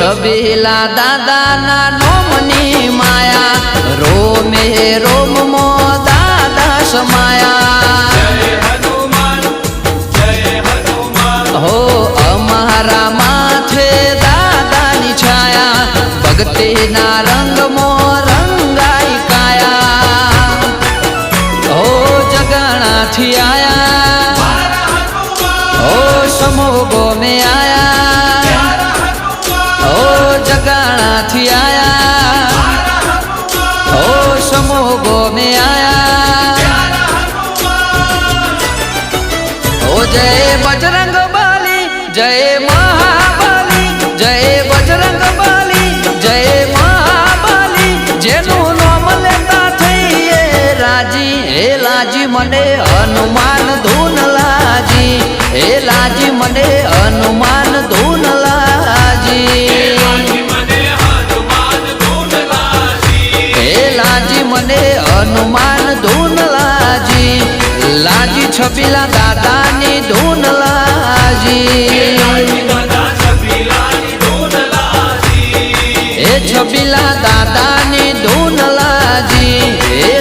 छबीला दादा ना नोमनी माया रोमे रोम मो दादा समाया हो अमारा माथे दादा नी छाया भक्ति ना रंग मो रंगाई काया हो जगाना थी आया हो समोगो में आया हो जगाना थी आया हो समोगो में आया हो जय बजरंग बली जय महाबली जय बजरंग बली जय महाबली जेनु नाम लेता थईए राजी हे लाजी मने हनुमान धून लाजी हे लाजी मने हनुमान धून लाजी हे लाजी मने हनुमान धून लाजी लाजी छबीला दादा नी धून लाजी हे छबीला दादा